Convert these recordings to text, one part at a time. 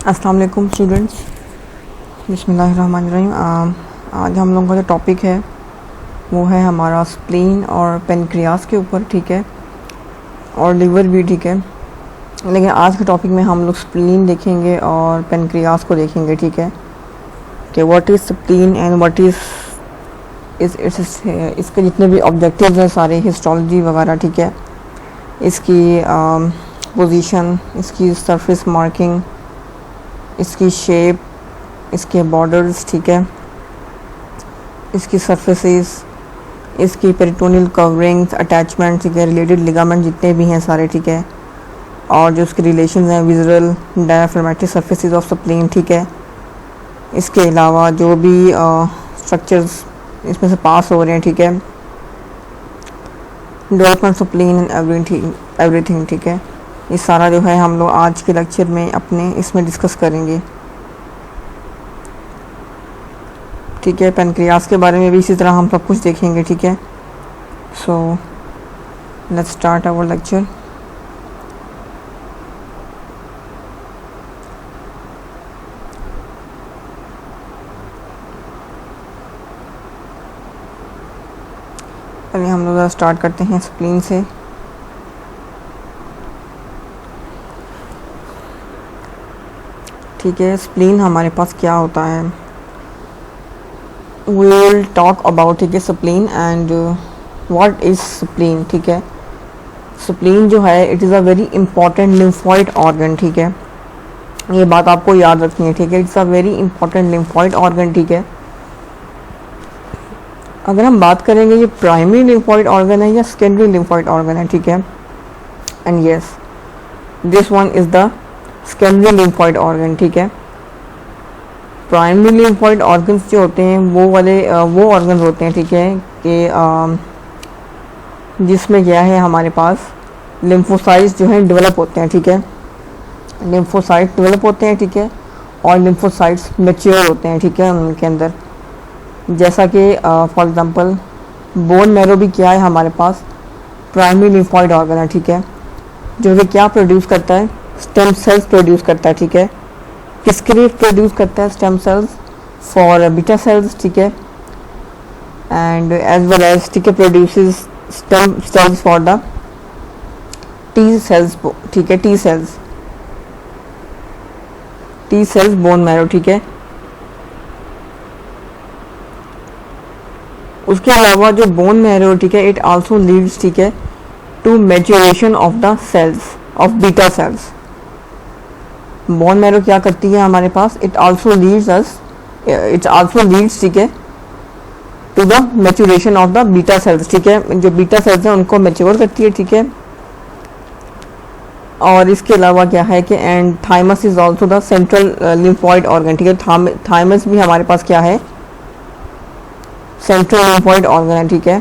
अस्सलाम वालेकुम स्टूडेंट्स, बिस्मिल्लाहिर्रहमानिर्रहीम। आज हम लोगों का जो टॉपिक है वो है हमारा स्प्लीन और पेनक्रियास के ऊपर, ठीक है, और लिवर भी, ठीक है। लेकिन आज के टॉपिक में हम लोग स्प्लीन देखेंगे और पेनक्रियास को देखेंगे, ठीक है, कि what is spleen and what is इसके जितने भी ऑब्जेक्टिव्स हैं सारे, हिस्टोलॉजी वगैरह, ठीक है, इसकी पोजीशन, इसकी सरफेस मार्किंग, इसकी शेप, इसके बॉर्डर्स, ठीक है, इसकी सरफेसेस, इसकी पेरिटोनियल कवरिंग्स, अटैचमेंट्स, ठीक है, रिलेटेड लिगामेंट जितने भी हैं सारे, ठीक है, और जो उसके रिलेशंस हैं विजुअल डायाफ्रामेटिक सरफेसेस ऑफ स्प्लीन, ठीक है। इसके अलावा जो भी स्ट्रक्चर्स इसमें से पास हो रहे हैं, ठीक है, डेवलपमेंट स्प्लीन एवरीथिंग, ठीक है, ये सारा जो है हम लोग आज के लेक्चर में अपने इसमें डिस्कस करेंगे, ठीक है। पेनक्रियास के बारे में भी इसी तरह हम सब कुछ देखेंगे, ठीक है। So let's start our lecture. पहले हम लोग स्टार्ट करते हैं स्प्लीन से। ठीक है, स्प्लीन हमारे पास क्या होता है, वी विल टॉक अबाउट, ठीक है, spleen and what is spleen, ठीक है। स्प्लीन जो है it is a very important lymphoid organ, ठीक है, ये बात आपको याद रखनी है, ठीक है। It's a very important lymphoid organ, ठीक है। अगर हम बात करेंगे ये प्राइमरी लिम्फॉइड ऑर्गन है या सेकेंडरी लिम्फॉइड ऑर्गन है, ठीक है, and yes this one is the secondary lymphoid organ, ठीक है। प्राइमरी लिम्फॉइड ऑर्गन्स जो होते हैं वो ऑर्गन्स होते हैं, ठीक है, कि जिसमें क्या है हमारे पास लिम्फोसाइट्स जो हैं डेवलप होते हैं, ठीक है, लिम्फोसाइट्स डेवलप होते हैं, ठीक है, और लिम्फोसाइट्स मैच्योर होते हैं, ठीक है, उनके अंदर। जैसा कि फॉर एग्जांपल बोन मैरो भी क्या है हमारे पास प्राइमरी लिम्फॉइड ऑर्गन है, ठीक है, जो कि क्या प्रोड्यूस करता है, स्टेम सेल्स प्रोड्यूस करता है, ठीक है। किसके लिए प्रोड्यूस करता है stem cells, for beta cells, ठीक है, एंड एज वेल एज, ठीक है, produces stem sales for the T cells, ठीक है, टी सेल्स बोन मैरो, ठीक है। उसके अलावा जो बोन मैरो, ठीक है, इट आल्सो लीड्स, ठीक है, to maturation of the cells of beta cells. Bone marrow क्या करती है हमारे पास, इट आल्सो लीड्स, ठीक है, to the maturation of the beta cells, ठीक है, जो बीटा सेल्स हैं उनको मैच्योर करती है, ठीक है। और इसके अलावा क्या है कि and thymus is also the central lymphoid organ, ठीक है। थाइमस भी हमारे पास क्या है, सेंट्रल लिम्फॉइड ऑर्गन है, ठीक है।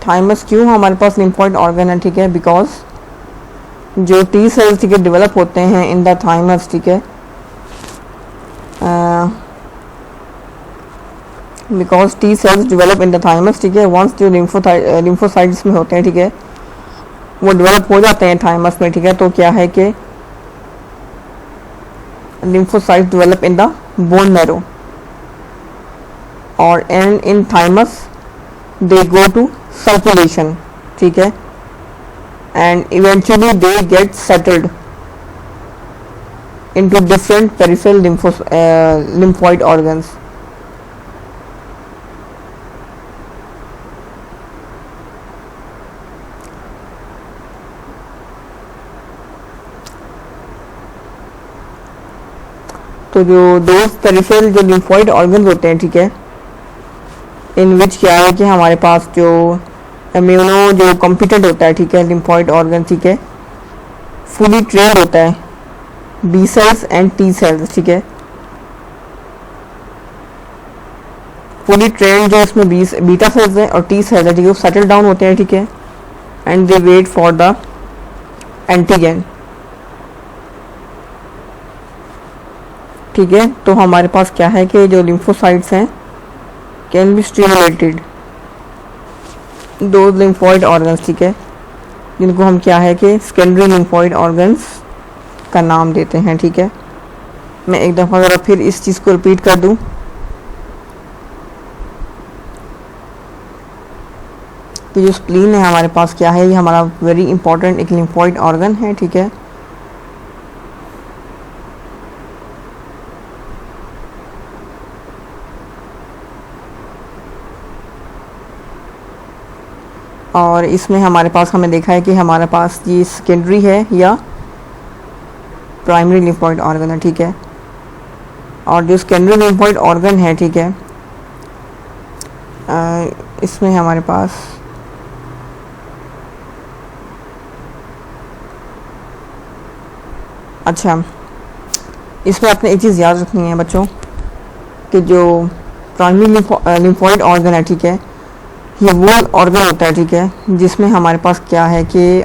थाइमस क्यों हमारे पास लिम्फॉइड ऑर्गन है, ठीक है, बिकॉज जो टी सेल्स, ठीक है, डेवलप होते हैं इन द थाइमस, ठीक है, because T cells develop in the thymus, ठीक है, वंस जो लिम्फोसाइट्स में होते हैं, ठीक है, वो डेवलप हो जाते हैं थाइमस में, ठीक है, तो क्या है कि lymphocytes develop in the bone marrow और in thymus they go to circulation, ठीक है, and eventually they get settled into different peripheral lymphoid organs. तो जो दो पेरिफेरल जो लिम्फॉइड ऑर्गन्स होते हैं, ठीक है, इन विच क्या है कि हमारे पास जो इम्यूनो जो कॉम्पिटेंट होता है, ठीक है, लिम्फॉइड ऑर्गन, ठीक है, फुली ट्रेन्ड होता है, B cells and T cells, ठीक है, फुली ट्रेन्ड जो इसमें बीटा सेल्स हैं और टी सेल्स है, ठीक है, वो सेटल डाउन होते हैं, ठीक है, and they wait for the antigen, ठीक है। तो हमारे पास क्या है कि जो लिम्फोसाइट्स हैं कैन बी स्टिमुलेटेड दो लिम्फॉइड ऑर्गन्स, ठीक है, जिनको हम क्या है कि सेकेंडरी लिम्फोइड ऑर्गन्स का नाम देते हैं, ठीक है। मैं एक दफ़ा अगर फिर इस चीज़ को रिपीट कर दूं, तो जो स्प्लीन है हमारे पास क्या है, ये हमारा वेरी इंपॉर्टेंट एक लिम्फोइड ऑर्गन है, ठीक है। और इसमें हमारे पास हमें देखा है कि हमारे पास ये सेकेंडरी है या प्राइमरी लिम्फोइड ऑर्गन है, ठीक है। और जो सेकेंडरी लिम्फोइड ऑर्गन है, ठीक है, इसमें हमारे पास अच्छा, इसमें आपने एक चीज़ याद रखनी है बच्चों कि जो प्राइमरी लिम्फोइड ऑर्गन है, ठीक है, ये वो ऑर्गन होता है, ठीक है, जिसमें हमारे पास क्या है कि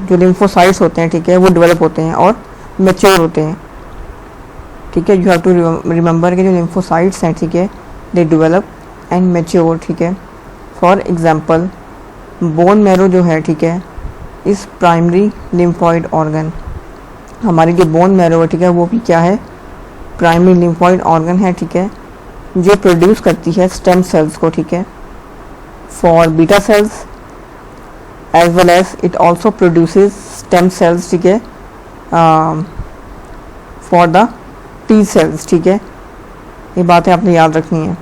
जो लिम्फोसाइट्स होते हैं, ठीक है, वो डेवलप होते हैं और मैच्योर होते हैं, ठीक है। यू हैव टू रिमेंबर कि जो लिम्फोसाइट्स हैं, ठीक है, दे डेवलप एंड मैच्योर, ठीक है। फॉर एग्जांपल बोन मैरो जो है, ठीक है, इस प्राइमरी लिम्फोइड ऑर्गन, हमारी जो बोन मैरो है, ठीक है, वो भी क्या है, प्राइमरी लिम्फोइड ऑर्गन है, ठीक है, जो प्रोड्यूस करती है स्टेम सेल्स को, ठीक है, for beta cells as well as it also produces stem cells, ठीक है, फॉर द टी सेल्स, ठीक है। ये बातें आपने याद रखनी है।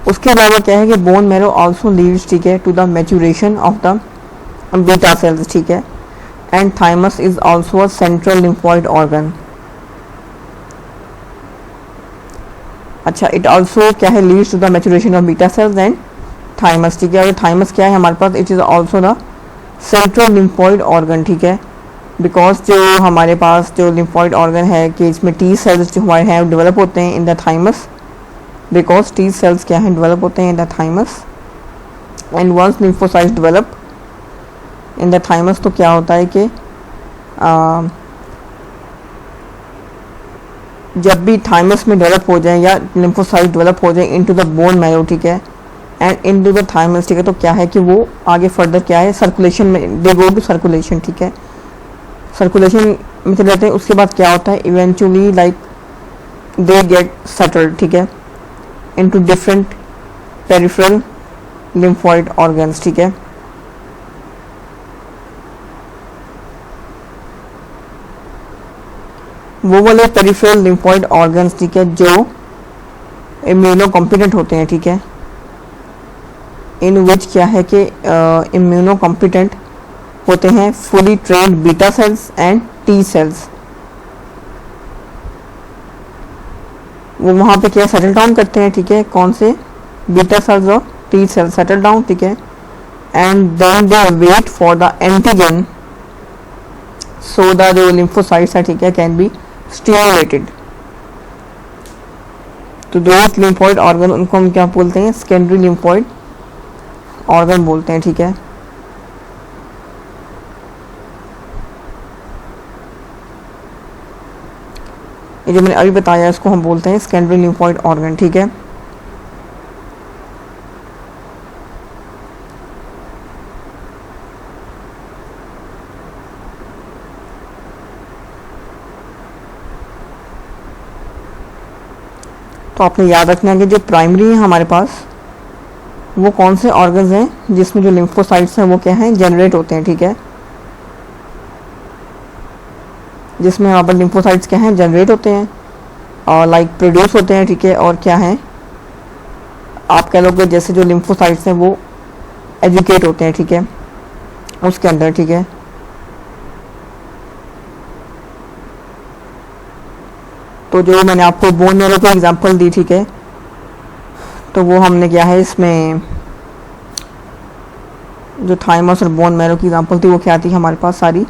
उसके अलावा क्या है कि बोन मैरो ऑल्सो लीड्स, ठीक है, to the maturation of the beta cells, ठीक है, and thymus is also a central lymphoid organ. अच्छा, इट ऑल्सो क्या है, leads to the maturation of beta cells and thymus, ठीक है। और थाइमस क्या है हमारे पास, it is also the central lymphoid organ, ठीक है, बिकॉज जो हमारे पास जो लिम्फोइड ऑर्गन है कि इसमें टी सेल्स जो हमारे हैं डेवलप होते हैं in the thymus, because T cells क्या है डेवलप होते हैं in the thymus, and once lymphocytes develop in the thymus, तो क्या होता है कि जब भी थाइमस में डेवलप हो जाए या लिम्फोसाइट डेवलप हो जाए इनटू द बोन मैरो, ठीक है, एंड इनटू द थाइमस, ठीक है, तो क्या है कि वो आगे फर्दर क्या है सर्कुलेशन में, दे गो टू सर्कुलेशन, ठीक है, सर्कुलेशन में चले जाते हैं। उसके बाद क्या होता है, eventually like they get settled, ठीक है, into different peripheral lymphoid organs, ठीक है। वो वाले पेरिफेरल लिम्फोइड ऑर्गन्स, ठीक है, जो इम्यूनो कॉम्पिटेंट होते हैं, ठीक है, इन विच क्या है कि इम्यूनो कॉम्पिटेंट होते हैं fully trained beta cells and T cells. वो वहाँ पे क्या सेटल डाउन करते हैं, ठीक है, कौन से, बीटा सेल्स और टी सेल्स सेटल डाउन, ठीक है, and then they wait for the antigen so the जो लिम्फोसाइट्स है, ठीक है, कैन बी स्टिमुलेटेड। तो दो लिम्फोइड ऑर्गन, उनको हम क्या बोलते हैं, सेकेंडरी लिम्फोइड ऑर्गन बोलते हैं, ठीक है। ये जो मैंने अभी बताया इसको हम बोलते हैं सेकेंडरी लिम्फोइड ऑर्गन, ठीक है। तो आपने याद रखना है कि जो प्राइमरी है हमारे पास, वो कौन से ऑर्गन्स हैं जिसमें जो लिम्फोसाइट्स हैं वो क्या हैं, जनरेट होते हैं, ठीक है, जिसमें यहाँ पर लिम्फोसाइट्स क्या हैं, जनरेट होते हैं और लाइक प्रोड्यूस होते हैं, ठीक है, और क्या हैं, आप कह लोगे जैसे जो लिम्फोसाइट्स हैं वो एजुकेट होते हैं, ठीक है, उसके अंदर, ठीक है। तो जो मैंने आपको बोन मैरो का एग्जांपल दी, ठीक है, तो वो हमने क्या है इसमें जो थाइमस और बोन मैरो की एग्जांपल थी वो क्या थी हमारे पास, सारी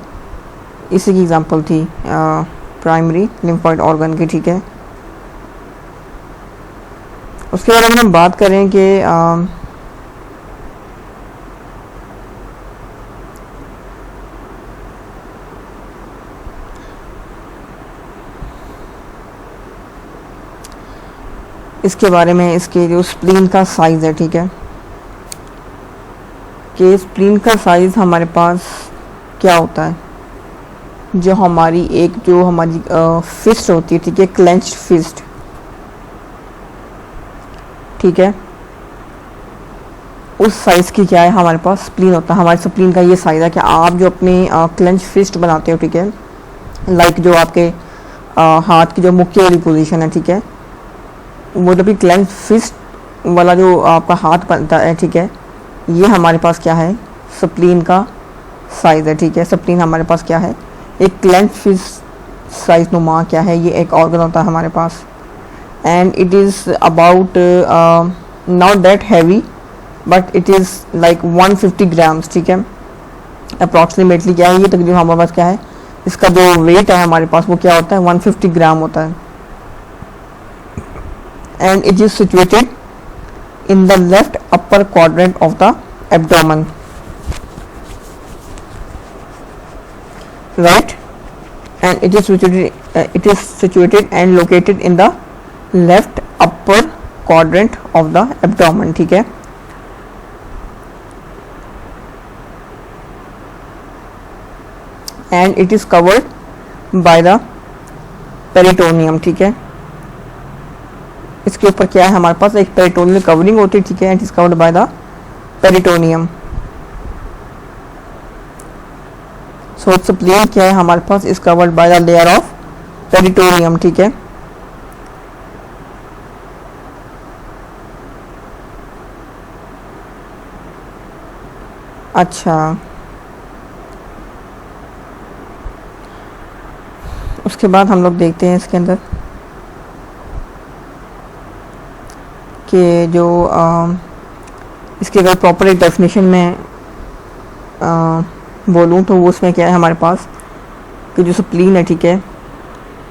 इसी की एग्जांपल थी प्राइमरी लिम्फोइड ऑर्गन की, ठीक है। उसके बाद अगर हम बात करें कि इसके बारे में, इसके जो स्प्लीन का साइज़ है, ठीक है, कि स्प्लीन का साइज हमारे पास क्या होता है, जो हमारी फिस्ट होती है, ठीक है, क्लेंच्ड फिस्ट, ठीक है, उस साइज की क्या है हमारे पास स्प्लीन होता है। हमारे स्प्लीन का ये साइज है कि आप जो अपनी क्लेंच फिस्ट बनाते हो, ठीक है, लाइक जो आपके हाथ की जो मुक्के वाली पोजीशन है, ठीक है, वो जब भी क्लेंच फिस्ट वाला जो आपका हाथ बनता है, ठीक है, ये हमारे पास क्या है स्प्लीन का साइज है, ठीक है। स्प्लीन हमारे पास क्या है, एक क्लेंच फिस्ट साइज नुमा क्या है, ये एक ऑर्गन होता है हमारे पास, and it is about not that heavy but it is like 150 grams, ठीक है, अप्रॉक्सीमेटली क्या है ये तकरीबन हमारे पास क्या है, इसका जो वेट है हमारे पास वो क्या होता है 150 ग्राम होता है, and it is situated in the left upper quadrant of the abdomen, right, and it is situated and located in the left upper quadrant of the abdomen, ठीक है। And it is covered by the peritoneum, ठीक है। इसके ऊपर क्या है हमारे पास एक पेरिटोनियल कवरिंग होती है, ठीक है, it is covered by the peritoneum. So spleen क्या है हमारे पास is covered by the layer of peritoneum, ठीक है। अच्छा, उसके बाद हम लोग देखते हैं इसके अंदर कि जो इसके अगर प्रॉपर एक डेफिनेशन में बोलूँ तो वो उसमें क्या है हमारे पास कि जो स्प्लीन है, ठीक है,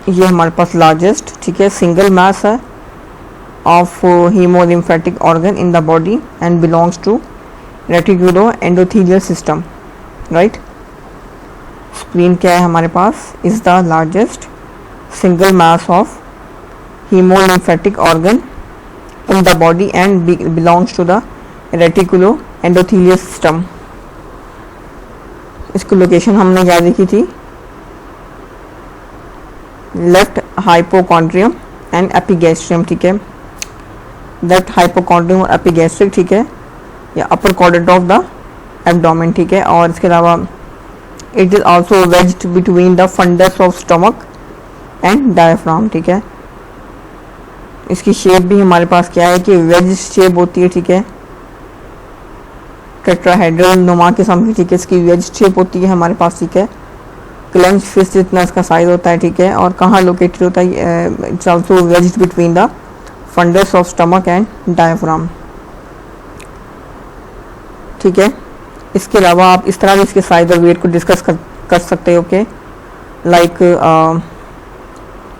ये हमारे पास लार्जेस्ट, ठीक है, सिंगल मास है of haemolymphatic organ in the body and belongs to reticuloendothelial system, right. Spleen क्या है हमारे पास is the largest single mass of haemolymphatic organ in the body and belongs to the reticulo endothelial system। इसकी location हमने क्या देखी थी, left hypochondrium and epigastrium, ठीक है, लेफ्ट हाइपोकॉन्ड्रियम और एपिगैस्ट्रिक, ठीक है, या upper quadrant of the abdomen, ठीक है। और इसके अलावा it is also wedged between the fundus of stomach and diaphragm, ठीक है। इसकी शेप भी हमारे पास क्या है कि वेज शेप होती है, ठीक है, टेट्राहेड्रल नुमा किस्म की, ठीक है, इसकी वेज शेप होती है हमारे पास, ठीक है। क्लेंच फिस्ट जितना इसका साइज होता है, ठीक है, और कहाँ लोकेटेड होता है, it's also wedged between the fundus of stomach and diaphragm, ठीक है। इसके अलावा आप इस तरह भी इसके साइज और वेट को डिस्कस कर सकते हो कि लाइक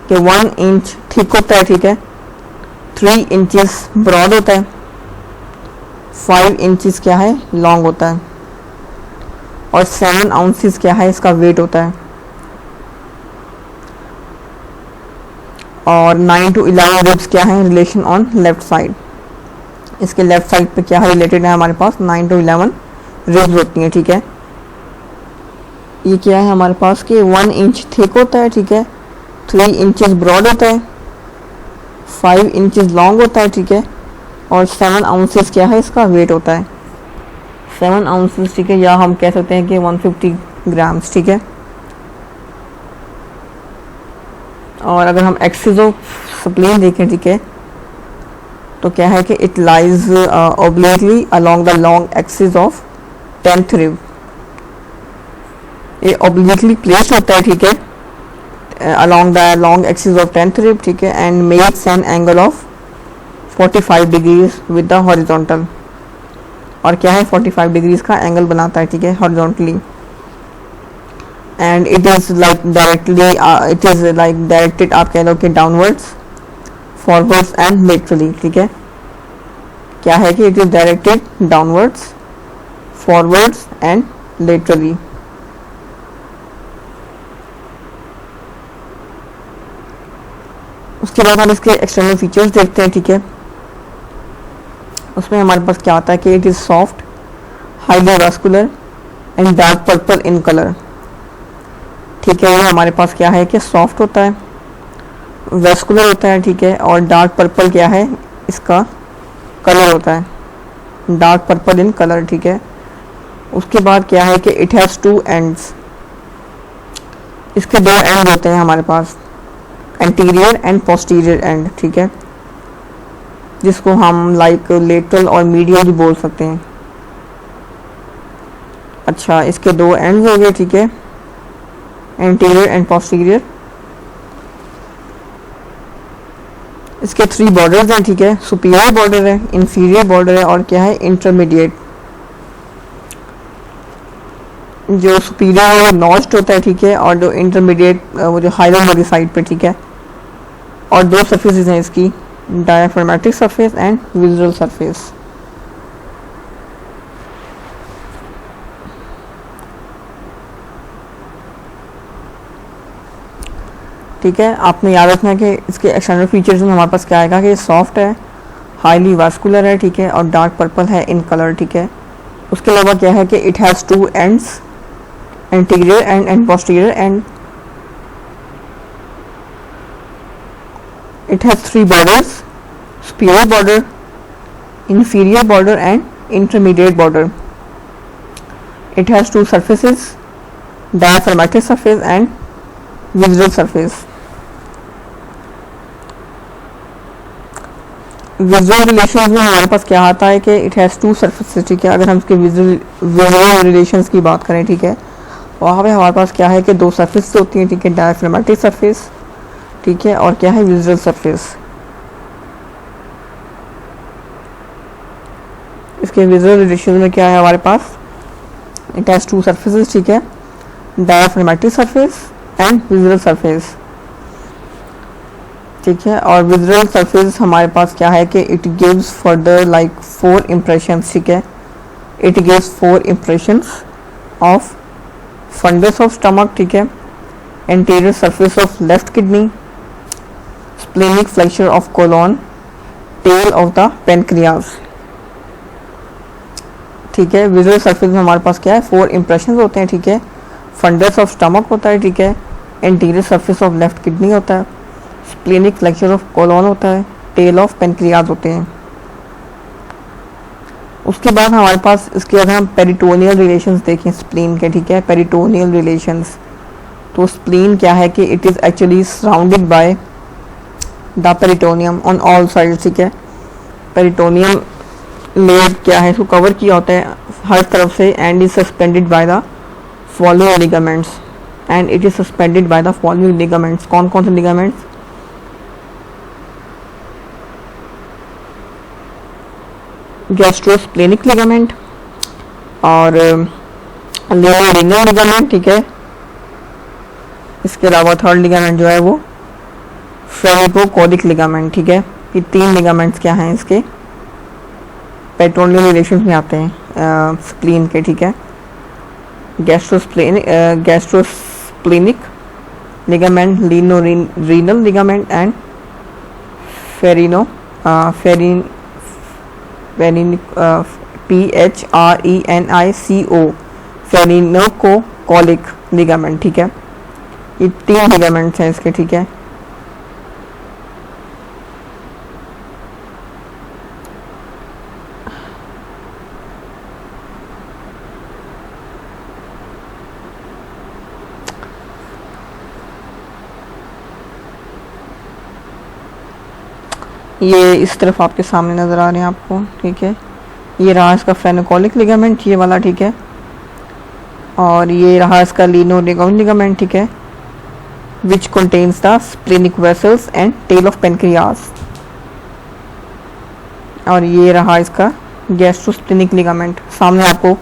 कि 1 इंच थिक होता है, ठीक है, 3 इंचेस ब्रॉड होता है, 5 इंचेस क्या है लॉन्ग होता है, और 7 आउंसेस क्या है इसका वेट होता है, और 9 to 11 रिब्स क्या है रिलेशन ऑन लेफ्ट साइड। इसके लेफ्ट साइड पे क्या है रिलेटेड है हमारे पास 9 to 11 रिब्स होती हैं, ठीक है। ये क्या है हमारे पास कि 1 इंच थिक होता है, ठीक है, 3 इंचेस ब्रॉड होता है, 5 इंचेस लॉन्ग होता है, ठीक है, और 7 आउंसेस क्या है इसका वेट होता है, 7 आउंसेस, ठीक है, या हम कह सकते हैं कि 150 ग्राम्स, ठीक है। और अगर हम एक्सिस ऑफ स्प्लीन देखें, ठीक है, तो क्या है कि it lies obliquely along the long axis of 10th rib. ये ऑब्लिकली प्लेस्ड होता है, ठीक है, along the long axis of 10th rib, ठीक है, and makes an angle of 45 degrees with the horizontal, और क्या है 45 डिग्रीज का एंगल बनाता है, ठीक है, horizontally, and it is like directly it is like directed आप कह लो कि डाउनवर्ड्स, फॉरवर्ड्स एंड लेटरली, ठीक है। क्या है कि it is directed downwards, forwards and laterally. उसके बाद हम इसके एक्सटर्नल फीचर्स देखते हैं, ठीक है। उसमें हमारे पास क्या आता है कि it is soft, highly vascular and dark purple in colour. ठीक है, ये हमारे पास क्या है कि सॉफ्ट होता है, वेस्कुलर होता है, ठीक है, और डार्क पर्पल क्या है, इसका कलर होता है, डार्क पर्पल इन कलर। ठीक है, उसके बाद क्या है कि इट हैज़ टू एंड्स, इसके दो एंड होते हैं हमारे पास, एंटीरियर एंड पोस्टीरियर एंड। ठीक है, जिसको हम लाइक लेटरल और मीडियल भी बोल सकते हैं। अच्छा, इसके दो एंड्स हो गए। ठीक है, एंटीरियर एंड पोस्टीरियर। इसके 3 बॉर्डर्स हैं। ठीक है, सुपीरियर बॉर्डर है, इंफीरियर बॉर्डर है, और क्या है, इंटरमीडिएट। जो सुपीरियर है वो नॉच्ड होता है। ठीक है, और जो इंटरमीडिएट वो जो हाइलम वाली साइड पे। ठीक है, और 2 सरफेसेस हैं इसकी, डायाफ्रामेटिक सरफेस एंड विजुअल सरफेस। ठीक है, आपने याद रखना है कि इसके एक्सटर्नल फीचर्स में हमारे पास क्या आएगा कि सॉफ्ट है, हाईली वास्कुलर है, ठीक है, और डार्क पर्पल है इन कलर। ठीक है, उसके अलावा क्या है कि it has 2 ends, anterior and posterior, and it has 3 borders, superior border, inferior border and intermediate border. It has 2 surfaces, diaphragmatic surface and visual surface. Visual relations में हमारे पास क्या आता है कि इट हैज़ 2 surfaces। ठीक है, अगर हम इसके विजुअल रिलेशंस की बात करें, ठीक है, वहाँ पे हमारे पास क्या है कि 2 सरफेस होती हैं। ठीक है, डायफ्रामेटिक सरफेस, ठीक है, और क्या है, विजुअल सरफेस। इसके विजुअल रिलेशन में क्या है हमारे पास, इट हैज़ 2 सरफेसेस। ठीक है, diaphragmatic surface and visual surface. ठीक है, और विजुअल सरफेस हमारे पास क्या है कि it gives further like 4 impressions. ठीक है, it gives 4 impressions of fundus of stomach. ठीक है, anterior surface of left kidney, splenic flexure of colon, tail of the pancreas. ठीक है, विजुअल सरफेस में हमारे पास क्या है, 4 इंप्रेशंस होते हैं। ठीक है, फंडस ऑफ स्टमक होता है। ठीक है, anterior surface of left kidney होता है, स्प्लेनिक फ्लेक्चर ऑफ कोलोन होता है, टेल ऑफ पेनक्रियास होते हैं। उसके बाद हमारे पास इसके अगर हम पेरिटोनियल रिलेशंस देखें स्प्लीन के, ठीक है, पेरिटोनियल रिलेशंस, तो स्प्लीन क्या है कि it is actually surrounded by the peritoneum on all sides. ठीक है, पेरिटोनियम लेयर क्या है, इसको कवर किया होता है हर तरफ से, and is suspended by the following ligaments, and it is suspended by the following ligaments. कौन कौन से लिगामेंट्स, गैस्ट्रोस्प्लेनिक लिगामेंट और लियोरेनियल लिगामेंट। ठीक है, इसके अलावा थर्ड लिगामेंट जो है वो फेरिकोकोलिक लिगामेंट। ठीक है, ये 3 लिगामेंट्स क्या हैं इसके, पेरिटोनियल रिलेशंस में आते हैं स्प्लीन के। ठीक है, gastrosplenic ligament, lienorenal ligament and PHRENICO phrenicocolic ligament. ठीक है, ये 3 लिगामेंट्स हैं इसके। ठीक है, ये इस तरफ आपके सामने नज़र आ रहे हैं आपको। ठीक है, ये रहा इसका फेरिनोकोलिक लिगामेंट, ये वाला। ठीक है, और ये रहा इसका लीनोरेनियल लिगामेंट। ठीक है, which contains the splenic vessels and tail of pancreas, और ये रहा इसका गैस्ट्रोस्प्लेनिक लिगामेंट, सामने आपको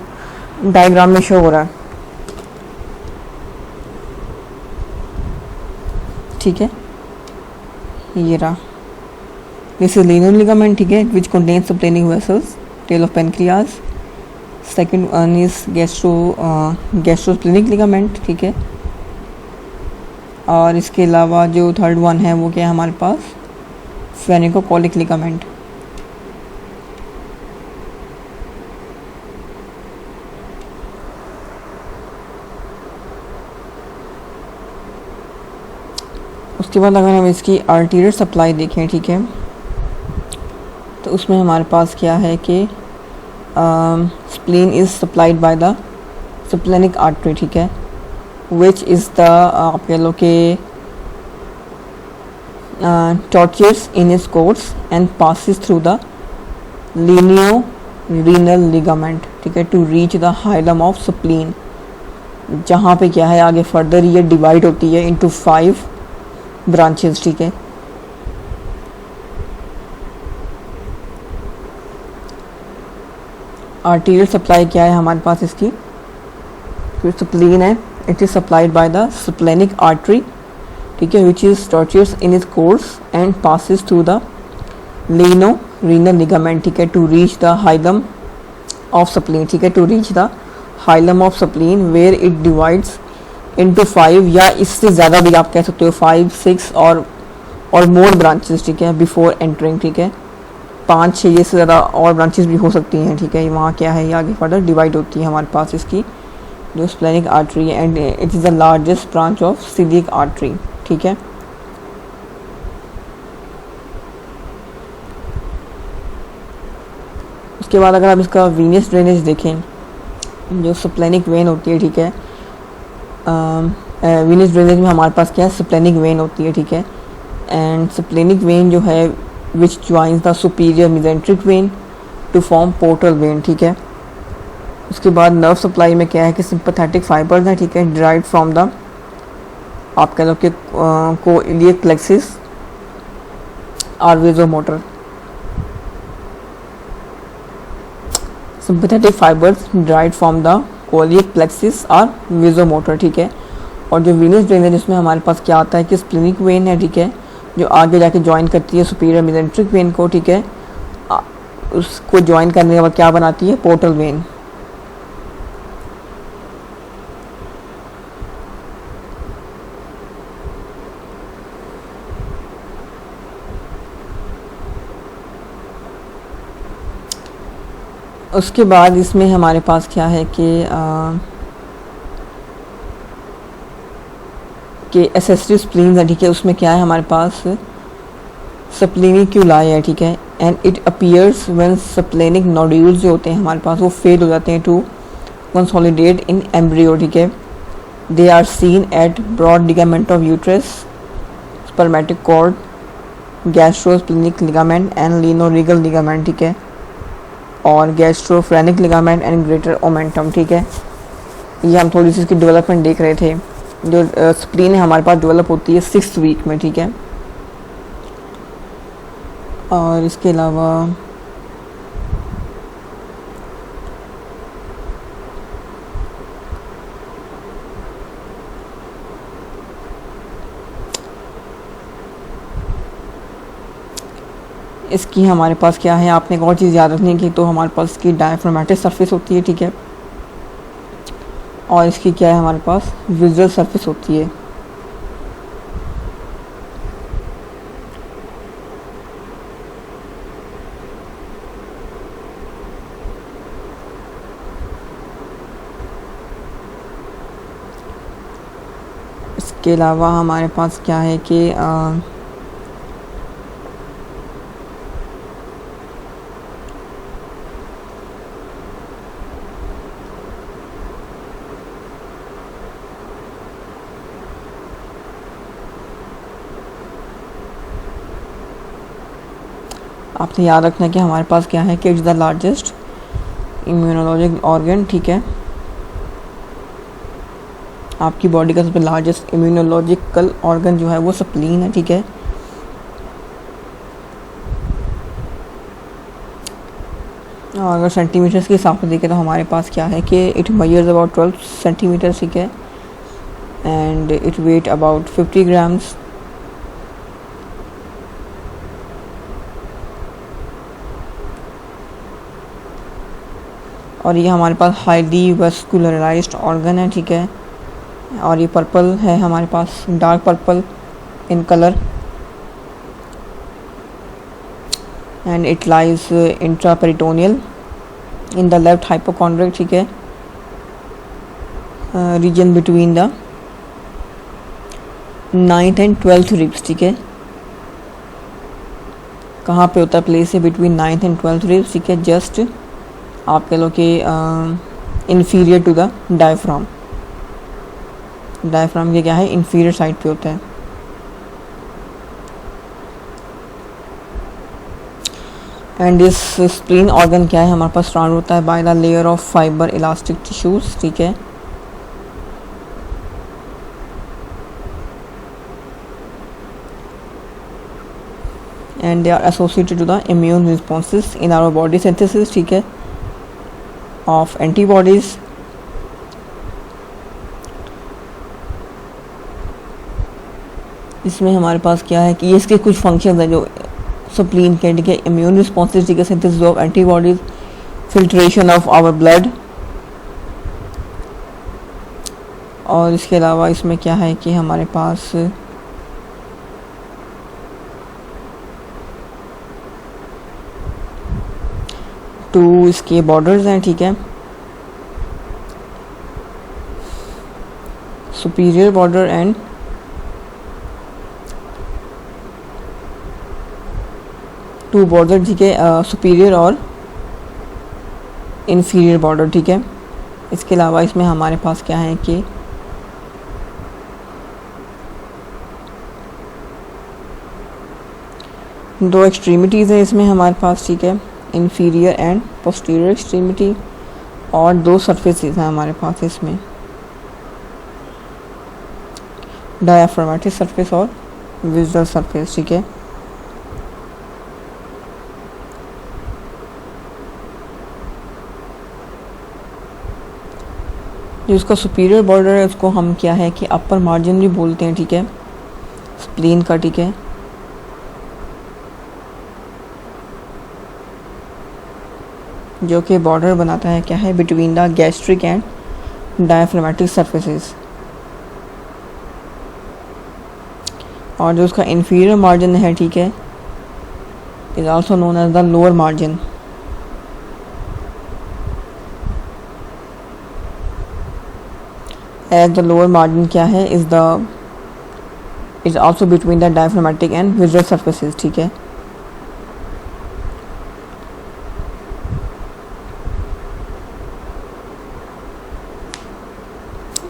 डायग्राम में शो हो रहा है। ठीक है, ये रहा, दिस इज लीनोरेनियल लिगामेंट। ठीक है, which contains splenic vessels, tail of pancreas. Second one is gastrosplenic ligament. ठीक है, और इसके अलावा जो थर्ड वन है वो क्या है हमारे पास, फेरिनोकोलिक लिगामेंट। उसके बाद अगर हम इसकी आर्टीरियल सप्लाई देखें, ठीक है, तो उसमें हमारे पास क्या है कि spleen is supplied by the splenic artery, ठीक है, विच इज़ द आप कह लो कि tortuous in its course and passes through the lineorenal ligament, ठीक है, to reach the hilum of spleen, जहाँ पे क्या है आगे फर्दर ये डिवाइड होती है into 5 ब्रांचेस, ठीक है। आर्टीरियल सप्लाई क्या है हमारे पास इसकी, फिर स्प्लीन है, it is supplied by the splenic artery, ठीक है, which is tortuous in its course and passes through the lineorenal ligament, ठीक है, to reach the hilum of spleen, ठीक है, to reach the hilum of spleen where it divides into 5 या इससे ज़्यादा भी आप कह सकते हो 5, 6 और मोर ब्रांचेस, ठीक है, बिफोर एंटरिंग, ठीक है, 5, 6 से ज़्यादा और ब्रांचेस भी हो सकती हैं, ठीक है। वहाँ क्या है ये आगे फर्दर डिवाइड होती है हमारे पास इसकी जो स्प्लेनिक आर्टरी है, and it is the largest branch of coeliac artery, ठीक है। उसके बाद अगर आप इसका वीनस ड्रेनेज देखें, जो स्प्लेनिक वेन होती है, ठीक है, वीनस ड्रेनेज में हमारे पास क्या है स्प्लेनिक वेन होती है, ठीक है, एंड स्प्लेनिक वेन जो है which joins the superior mesenteric vein to form portal vein, ठीक है। उसके बाद नर्व सप्लाई में क्या है कि सिंपैथेटिक फाइबर्स हैं, ठीक है, डिराइव्ड फ्रॉम द आप कह लो कि कोइलियक प्लेक्सिस और vasomotor, sympathetic fibres derived from the coeliac plexus और वेजोमोटर, ठीक है। और जो वीनस ड्रेनेज इसमें हमारे पास क्या आता है कि स्प्लेनिक वेन है, ठीक है, जो आगे जाके ज्वाइन करती है सुपीरियर मेसेंट्रिक वेन को, ठीक है, उसको ज्वाइन करने के बाद क्या बनाती है पोर्टल वेन। उसके बाद इसमें हमारे पास क्या है कि एसेसरी स्प्लीन है, ठीक है, उसमें क्या है हमारे पास स्प्लेनिक्यूलाई है, ठीक है, and it appears when splenic nodules जो होते हैं हमारे पास वो फेल हो जाते हैं टू कंसोलिडेट इन एम्ब्रियो, ठीक है। They are seen at broad ligament of uterus, spermatic cord, gastrosplenic ligament and lienorenal ligament, ठीक है, और gastrophrenic ligament and greater omentum, ठीक है। ये हम थोड़ी सी इसकी डेवलपमेंट देख रहे थे। जो स्प्लीन है हमारे पास डेवलप होती है 6th वीक में, ठीक है। और इसके अलावा इसकी हमारे पास क्या है, आपने एक और चीज़ याद रखनी है कि तो हमारे पास इसकी डायफ्रामेटिक सरफेस होती है, ठीक है, और इसकी क्या है हमारे पास विजुअल सरफेस होती है। इसके अलावा हमारे पास क्या है कि आपने याद रखना है कि हमारे पास क्या है कि it's the largest immunologic organ, ठीक है, आपकी बॉडी का सबसे लार्जेस्ट इम्यूनोलॉजिकल ऑर्गन जो है वो स्प्लीन है, ठीक है। और अगर सेंटीमीटर्स के हिसाब से देखें तो हमारे पास क्या है कि इट मेजर्स अबाउट 12 सेंटीमीटर, ठीक है, and it weight about 50 grams. और ये हमारे पास हाईली वस्कुलराइज्ड ऑर्गन है, ठीक है, और ये पर्पल है हमारे पास, dark purple in colour, and it lies intraperitoneal in the left hypochondriac, ठीक है, region between the 9th and 12th ribs, ठीक है। कहाँ पे होता है प्लेस है between 9th and 12th ribs, ठीक है। जस्ट आप कह लो कि inferior to the diaphragm. Diaphragm के क्या है, इन्फीरियर साइड पे होता है। एंड दिस स्प्लीन ऑर्गन क्या है हमारे पास, सराउंड होता है by the layer of fibre elastic tissues, ठीक है। And they are associated to the immune responses in our body synthesis, ठीक है, ऑफ एंटीबॉडीज। इसमें हमारे पास क्या है कि इसके कुछ फंक्शंस हैं जो स्प्लीन के, ठीक है। इम्यून रिस्पॉन्सेस, ठीक है, synthesis of antibodies, filtration of our blood, और इसके अलावा इसमें क्या है कि हमारे पास टू इसके बॉर्डर्स हैं, ठीक है। Superior border and to border, ठीक है, सुपीरियर और इन्फीरियर बॉर्डर, ठीक है। इसके अलावा इसमें हमारे पास क्या है कि दो एक्सट्रीमिटीज़ हैं इसमें हमारे पास, ठीक है, इन्फीरियर एंड पोस्टीरियर एक्सट्रीमिटी, और दो सरफेसेस हैं हमारे पास इसमें, डायाफ्रामेटिक सरफेस और विजुअल सरफेस, ठीक है। जो इसका सुपीरियर बॉर्डर है उसको हम क्या है कि अपर मार्जिन भी बोलते हैं, ठीक है, स्प्लीन का, ठीक है। जो कि बॉर्डर बनाता है क्या है between the gastric and diaphragmatic surfaces. और जो उसका इन्फीरियर मार्जिन है, ठीक है, is also known as the lower margin. As the lower margin क्या है, is also between the diaphragmatic and visual surfaces, ठीक है।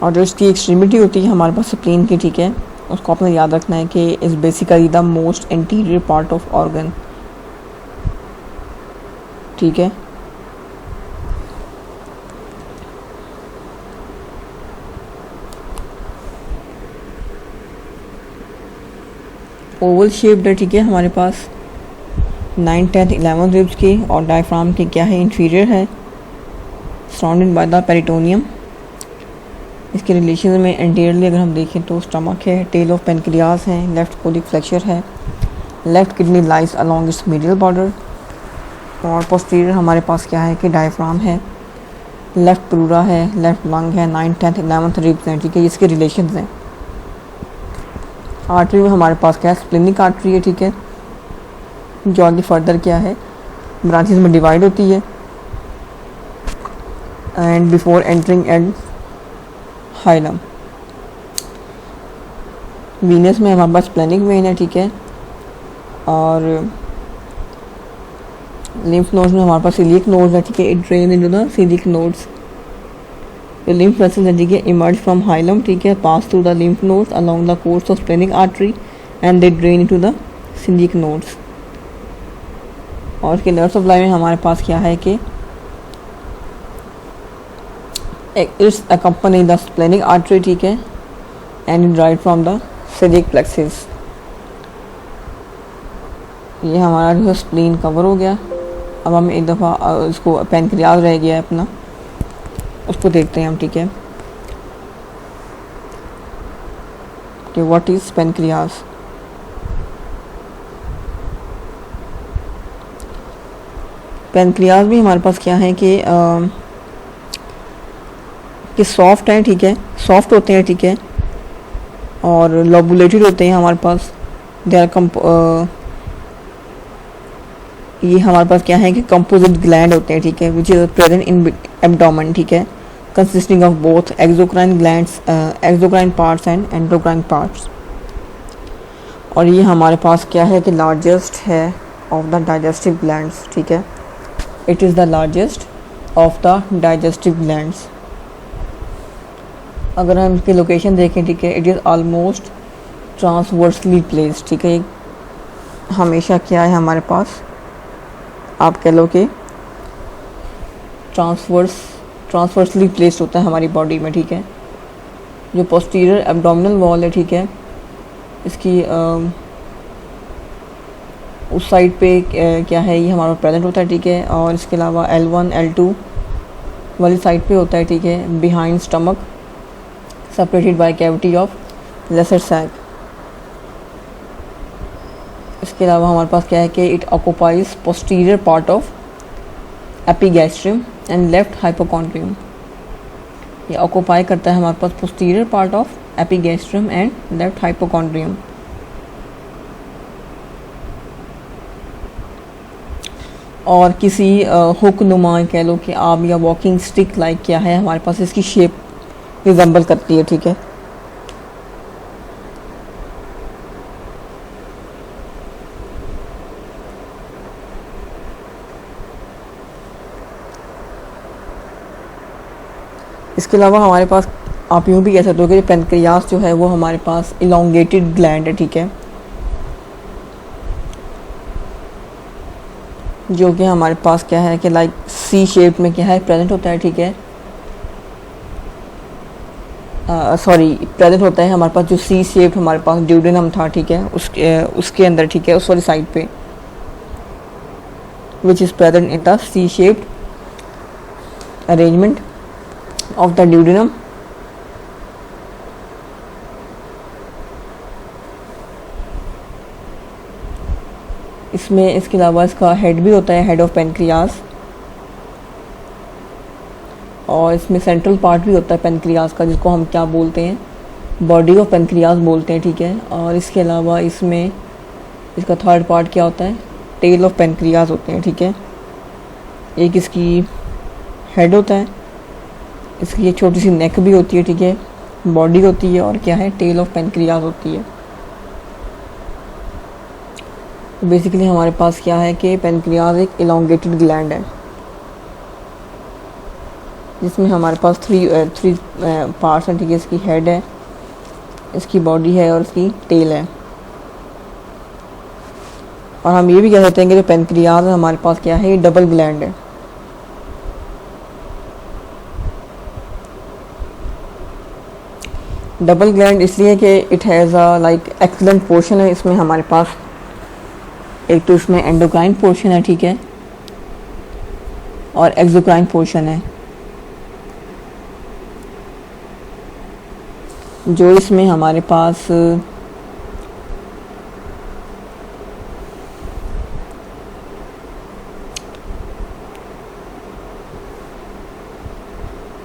और जो इसकी एक्सट्रीमिटी होती है हमारे पास स्प्लीन की, ठीक है, उसको आपने याद रखना है कि is basically the most interior part of organ, ठीक है। ओवल शेप्ड है, ठीक है, हमारे पास 9th 10th 11th रिब्स की, और डायफ्राम की क्या है, इंफीरियर है, सराउंडेड बाय द पेरिटोनियम। इसके रिलेशन में एंटीरियरली अगर हम देखें तो स्टमक है, टेल ऑफ पेनक्रियाज है, लेफ्ट कोलिक फ्लेक्चर है, left kidney lies along it's medial border, और पोस्टीरियर हमारे पास क्या है कि डायफ्राम है, लेफ्ट प्लूरा है, लेफ्ट लंग है, 9th 10th 11th रिब्स हैं, ठीक है। इसके रिलेशन हैं। आर्टरी में हमारे पास क्या है, स्प्लेनिक आर्टरी है, ठीक है, जो आगे फर्दर क्या है ब्रांचेस में डिवाइड होती है, and before entering and hilum. Venus में हमारे पास स्प्लेनिक वेन है, ठीक है, और लिम्फ नोड्स में हमारे पास सिलिक नोड्स है, ठीक है, इट ड्रेन इनटू द सिलिक नोड्स। The lymph vessels है, ठीक है, emerge from hilum, ठीक है, pass through the lymph nodes along the course of splenic artery and they drain into the celiac nodes। और इसके नर्व सप्लाई में हमारे पास क्या है कि it's accompany the splenic artery, ठीक है, and it derived from the celiac plexus। ये हमारा जो स्प्लीन कवर हो गया। अब हम एक दफ़ा इसको पेनक्रियाज रह गया है अपना, उसको देखते हैं हम, ठीक है, कि व्हाट इज पेनक्रियाज। पेनक्रियाज भी हमारे पास क्या है कि सॉफ्ट है, ठीक है, सॉफ्ट होते हैं, ठीक है, और लोबुलेटेड होते हैं हमारे पास। दे आर ये हमारे पास क्या है कि कंपोजिट ग्लैंड होते हैं, ठीक है, which is present in abdomen, ठीक है, consisting of both exocrine glands, exocrine parts and endocrine parts। और ये हमारे पास क्या है कि लार्जेस्ट है ऑफ द डाइजेस्टिव ग्लैंड्स, ठीक है। It is the largest of the digestive glands. अगर हम इसकी लोकेशन देखें, ठीक है, it is almost transversely placed, ठीक है। हमेशा क्या है हमारे पास, आप कह लो कि ट्रांसवर्सली प्लेस्ड होता है हमारी बॉडी में, ठीक है। जो पोस्टीरियर एब्डोमिनल वॉल है, ठीक है, इसकी उस साइड पे क्या है, ये हमारा प्रेजेंट होता है, ठीक है। और इसके अलावा L1 L2 वाली साइड पे होता है, ठीक है, behind stomach, separated by cavity of lesser sac. इसके अलावा हमारे पास क्या है कि it occupies posterior part of epigastrium and left hypochondrium. ये ऑक्यूपाई करता है हमारे पास posterior part of epigastrium and left hypochondrium. और किसी हुक नुमा कह लो कि आप, या वॉकिंग स्टिक लाइक क्या है हमारे पास, इसकी शेप रिजेंबल करती है, ठीक है। इसके अलावा हमारे पास आप यूँ भी कह सकते हो कि पेनक्रियास जो है वो हमारे पास इलोंगेटेड ग्लैंड है, ठीक है, जो कि हमारे पास क्या है कि लाइक सी शेप में क्या है प्रेजेंट होता है, ठीक है। प्रेजेंट होता है हमारे पास जो सी शेप हमारे पास ड्यूडेनम था, ठीक है, उसके अंदर, ठीक है, उस वाली साइड पे, which is present in the C shaped arrangement of the duodenum. इसमें इसके अलावा इसका हेड भी होता है, हेड ऑफ पेनक्रियास, और इसमें सेंट्रल पार्ट भी होता है पेनक्रियास का, जिसको हम क्या बोलते हैं, बॉडी ऑफ पेनक्रियास बोलते हैं, ठीक है। और इसके अलावा इसमें इसका थर्ड पार्ट क्या होता है, टेल ऑफ पेनक्रियास होते हैं, ठीक है। एक इसकी हेड होता है, इसकी एक छोटी सी नेक भी होती है, ठीक है, बॉडी होती है, और क्या है, टेल ऑफ पेनक्रियास होती है। तो बेसिकली हमारे पास क्या है कि पेनक्रियास एक इलोंगेटेड ग्लैंड है, जिसमें हमारे पास थ्री पार्ट्स हैं, ठीक है। इसकी हेड है, इसकी बॉडी है, और इसकी टेल है। और हम ये भी कह सकते हैं कि जो पेनक्रियास है हमारे पास क्या है, ये डबल ग्लैंड है। डबल ग्लैंड इसलिए कि it has a like excellent portion है इसमें हमारे पास। एक तो इसमें एंडोक्राइन पोर्शन है, ठीक है, और एक्सोक्राइन पोर्शन है। जो इसमें हमारे पास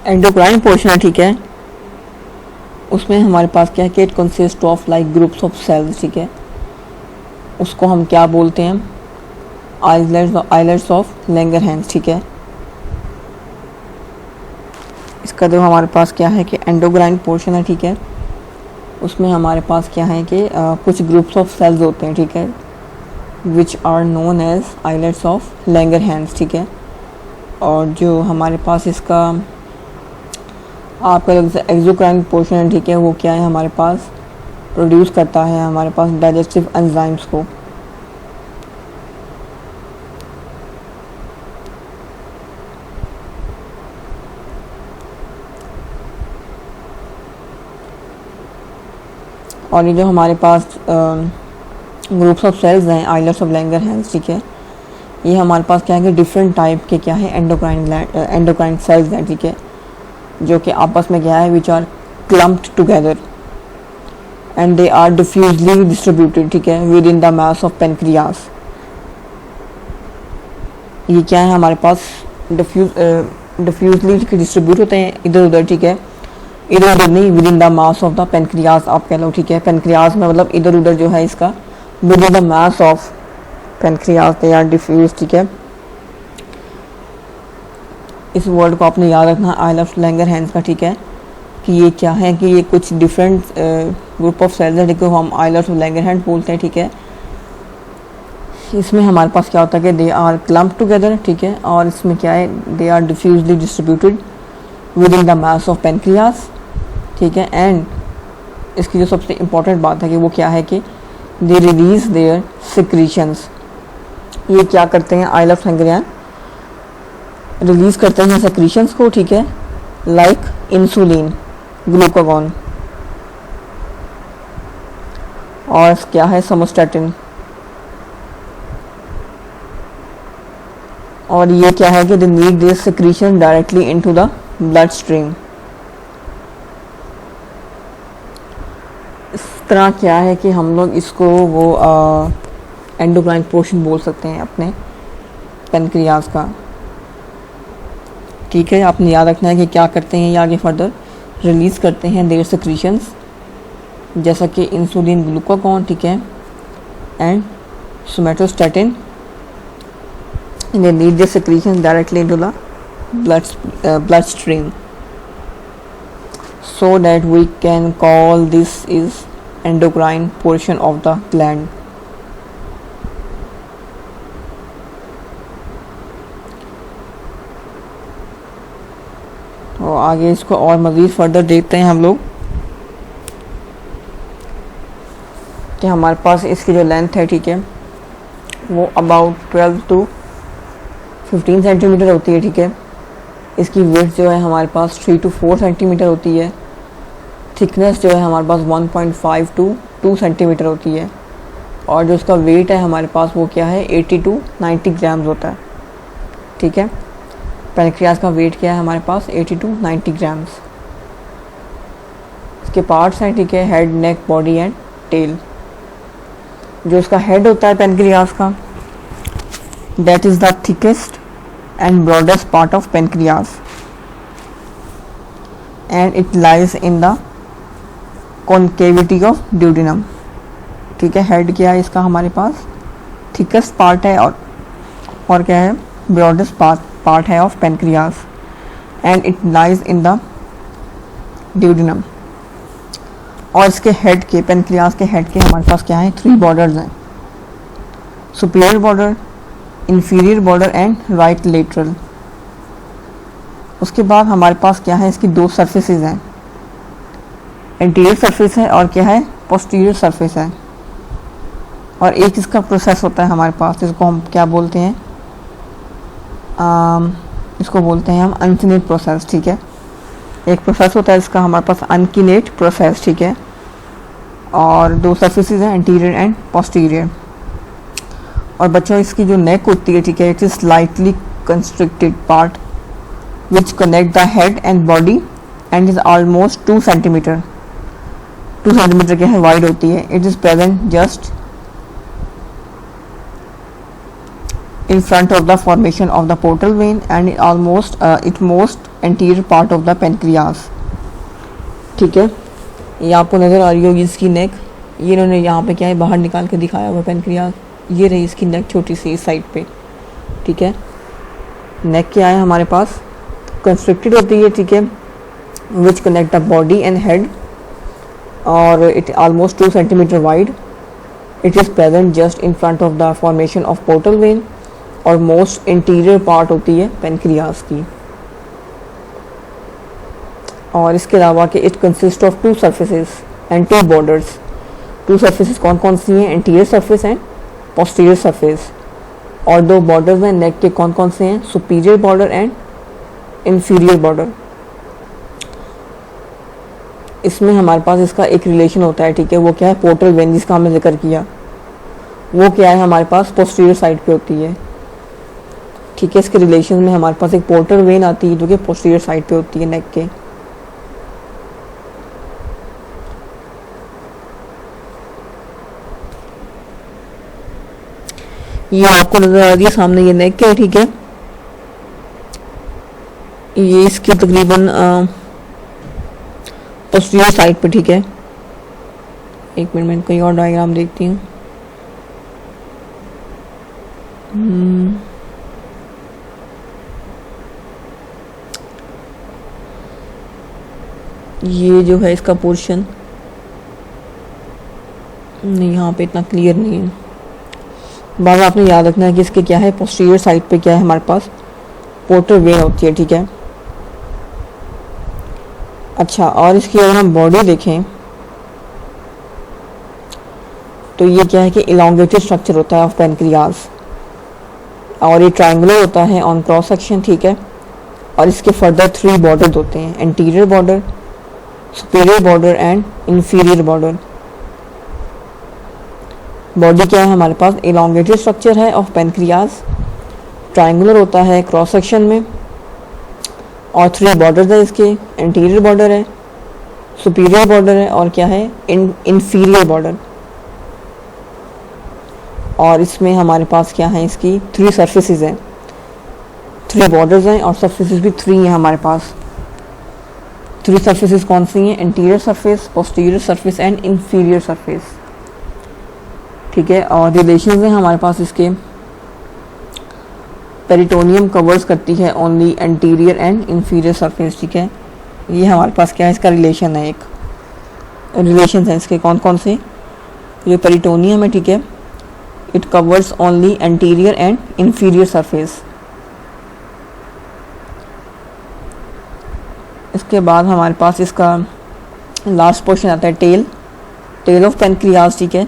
एंडोक्राइन पोर्शन है, ठीक है, उसमें हमारे पास क्या है कि it consist of like groups of cells, ठीक है। उसको हम क्या बोलते हैं, आइलेट्स ऑफ लैंगरहैंस, ठीक है। इसका जो हमारे पास क्या है कि एंडोक्राइन पोर्शन है, ठीक है, उसमें हमारे पास क्या है कि कुछ ग्रुप्स ऑफ सेल्स होते हैं, ठीक है, which are known as islets of Langerhans, ठीक है। और जो हमारे पास इसका आपका जो एक्सोक्राइन पोर्शन है, ठीक है, वो क्या है हमारे पास प्रोड्यूस करता है हमारे पास डाइजेस्टिव एंजाइम्स को। और ये जो हमारे पास ग्रुप्स ऑफ सेल्स हैं, आइलेट्स ऑफ लैंगरहैंस, ठीक है, ये हमारे पास क्या है कि डिफरेंट टाइप के क्या है एंडोक्राइन सेल्स हैं, ठीक है, जो कि आपस में क्या है which are clumped together and they are diffusely distributed, ठीक है, within the mass of pancreas. ये क्या है हमारे पास डिफ्यूजली डिस्ट्रीब्यूट होते हैं इधर उधर, ठीक है, इधर उधर नहीं, with in the mass of the pancreas आप कह लो, ठीक है। पेनक्रियास में मतलब इधर उधर जो है इसका within the mass of pancreas they are diffuse, ठीक है। इस वर्ड को आपने याद रखना, आइलेट्स ऑफ लैंगरहैंस का, ठीक है। कि ये क्या है, कि ये कुछ डिफरेंट ग्रुप ऑफ सेल्स है जिनको हम आइलर्स और लैंगरहैंस बोलते हैं, ठीक है। इसमें हमारे पास क्या होता है कि दे आर क्लम्प टुगेदर, ठीक है, और इसमें क्या है, they are diffusely distributed within the mass of pancreas, ठीक है। एंड इसकी जो सबसे इम्पॉर्टेंट बात है कि वो क्या है कि दे रिलीज देयर सिक्रीशंस, ये क्या करते हैं, आइल ऑफ लैंगरहैंस रिलीज करते हैं सिक्रीशंस को, ठीक है, लाइक इंसुलिन, ग्लूकागॉन, और क्या है, सोमोस्टैटिन। और ये क्या है कि they need this secretion directly into the blood stream. इस तरह क्या है कि हम लोग इसको वो एंडोक्राइन पोर्शन बोल सकते हैं अपने पेनक्रियाज का, ठीक है। आपने याद रखना है कि क्या करते हैं ये आगे फर्दर रिलीज़ करते हैं देयर सिक्रीशंस, जैसा कि इंसुलिन, ग्लूकागॉन, ठीक है, and somatostatin. They need the secretion directly into the bloodstream, so that we can call this is endocrine portion of the gland. तो आगे इसको और मज़ीद फर्दर देखते हैं हम लोग कि हमारे पास इसकी जो लेंथ है, ठीक है, वो अबाउट 12 to 15 सेंटीमीटर होती है, ठीक है। इसकी वेट जो है हमारे पास 3 to 4 सेंटीमीटर होती है। थिकनेस जो है हमारे पास 1.5 to 2 सेंटीमीटर होती है। और जो उसका वेट है हमारे पास वो क्या है, 80 to 90 ग्राम्स होता है, ठीक है। पेनक्रियास का वेट क्या है हमारे पास, 80 to 90 ग्राम्स। इसके पार्ट्स हैं, ठीक है, head, neck, body and tail. जो इसका हेड होता है पेनक्रियास का, that is the thickest and broadest part of pancreas, and it lies in the concavity of duodenum, ठीक है। हेड क्या है इसका हमारे पास, थिकेस्ट पार्ट है, और क्या है, ब्रॉडेस्ट पार्ट है of pancreas, and it lies in the duodenum। और इसके हेड के, पेनक्रियास के हेड के हमारे पास क्या है, 3 बॉर्डर्स हैं, superior border, inferior border and right lateral. उसके बाद हमारे पास क्या है, इसकी 2 सरफेसेस हैं, एंटीरियर सरफेस है और क्या है, पोस्टीरियर सरफेस है। और एक इसका प्रोसेस होता है हमारे पास, जिसको हम क्या बोलते हैं, इसको बोलते हैं हम अनकिनेट प्रोसेस, ठीक है। एक प्रोसेस होता है इसका हमारे पास अनकिनेट प्रोसेस, ठीक है। और 2 सरफेसेस हैं, एंटीरियर एंड पोस्टीरियर। और बच्चों इसकी जो नेक होती है, ठीक है, it is slightly constricted part which connect the head and body and is almost 2 centimetre क्या है, वाइड होती है। It is present just in front of the formation of the portal vein and it most anterior part of the pancreas, ठीक है। ये आपको नज़र आ रही होगी इसकी नेक, ये इन्होंने यहाँ पे क्या है बाहर निकाल के दिखाया हुआ पेनक्रियास, ये रही इसकी नेक छोटी सी इस साइड पे, ठीक है। नेक क्या है हमारे पास, कंस्ट्रिक्टेड होती है, ठीक है, which connect the body and head, और it almost 2 centimetre wide. It is present just in front of the formation of portal vein, और मोस्ट इंटीरियर पार्ट होती है पेनक्रियास की। और इसके अलावा कि it consist of 2 surfaces and 2 borders. 2 surfaces कौन कौन सी हैं, anterior surface and posterior surface. और 2 बॉर्डर्स हैं नेक के, कौन कौन से हैं, superior border and inferior border. इसमें हमारे पास इसका एक रिलेशन होता है, ठीक है, वो क्या है, पोर्टल वेन जिसका हमने जिक्र किया, वो क्या है हमारे पास पोस्टीरियर साइड पे होती है, ठीक है। इसके रिलेशन में हमारे पास एक पोर्टल वेन आती है जो कि पोस्टीरियर साइड पे होती है नेक के। ये आपको नजर आ रही है सामने, ये नेक है, ठीक है। ये इसकी तकरीबन पोस्टीरियर साइड पे, ठीक है। एक मिनट में कोई और डायग्राम देखती हूँ। ये जो है इसका पोर्शन नहीं, यहाँ पे इतना क्लियर नहीं है। बार आपने याद रखना है कि इसके क्या है, पोस्टीरियर साइड पे क्या है हमारे पास पोर्टल वेन होती है, ठीक है। अच्छा, और इसकी अगर हम बॉडी देखें तो ये क्या है कि इलांगेटेड स्ट्रक्चर होता है ऑफ पेनक्रियाज, और ये ट्रायंगुलर होता है ऑन क्रॉस सेक्शन, ठीक है। और इसके फर्दर 3 बॉर्डर होते हैं, anterior border, superior border and inferior border. Body क्या है हमारे पास, इलांगेटेड स्ट्रक्चर है ऑफ पेनक्रियाज, ट्रायंगुलर होता है क्रॉस सेक्शन में, और 3 बॉर्डर है इसके, एंटीरियर बॉर्डर है, सुपीरियर बॉर्डर है, और क्या है इंफीरियर बॉर्डर। और इसमें हमारे पास क्या है, इसकी 3 सर्फेसिस हैं, 3 बॉर्डर्स हैं और सर्फेसिस भी 3 हैं हमारे पास। 3 सर्फेसिस कौन सी हैं, anterior surface, posterior surface and inferior surface, ठीक है। और रिलेशन हैं हमारे पास इसके, पेरिटोनियम कवर्स करती है only anterior and inferior surface, ठीक है। ये हमारे पास क्या है, इसका रिलेशन है, एक रिलेशन है इसके कौन कौन से, ये पेरिटोनियम है, ठीक है, it covers only anterior and inferior surface. इसके बाद हमारे पास इसका लास्ट पोर्शन आता है टेल ऑफ पेनक्रियाज, ठीक है।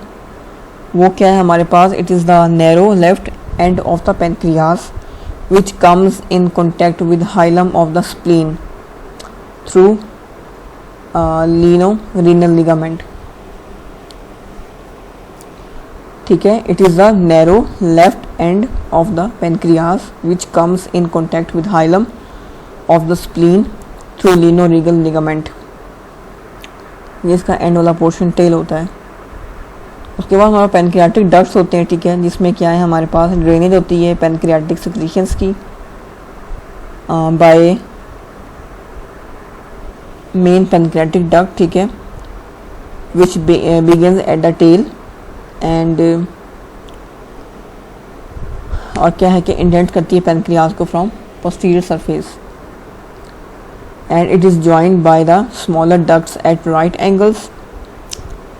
वो क्या है हमारे पास, it is the narrow left end of the pancreas which comes in contact with hilum of the spleen through renal ligament, ठीक है। it is the narrow left end of the pancreas which comes in contact with hilum of the spleen through renal ligament। ये इसका and वाला portion tell होता है। उसके बाद हमारा पेनक्रियाटिक डक्ट्स होते हैं, ठीक है, जिसमें क्या है हमारे पास ड्रेनेज होती है पेनक्रियाटिक सिक्रीशंस की बाय मेन पेनक्रियाटिक डक्ट, ठीक है, which begins at the tail end, और क्या है कि इंडेंट करती है पेनक्रियाज को from posterior surface, and it is joined by the smaller ducts at right angles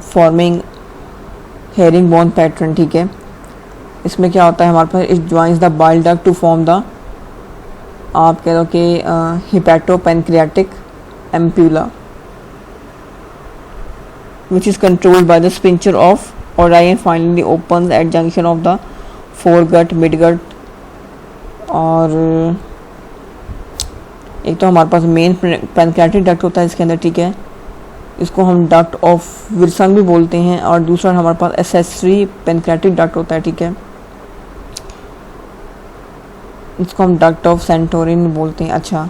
forming herring bone pattern, ठीक है। इसमें क्या होता है हमारे पास, it joins the bile duct to form the, आप कह लो कि hepato pancreatic ampulla which is controlled by the sphincter of Oddi and finally opens at junction of the foregut midgut. और एक तो हमारे पास मेन पेनक्रियाटिक डक्ट होता है इसके अंदर, ठीक है, इसको हम डक्ट ऑफ विल्सन भी बोलते हैं, और दूसरा हमारे पास एसेसरी पेनक्रियाटिक डक्ट होता है, ठीक है, इसको हम डक्ट ऑफ सेंटोरिन बोलते हैं। अच्छा,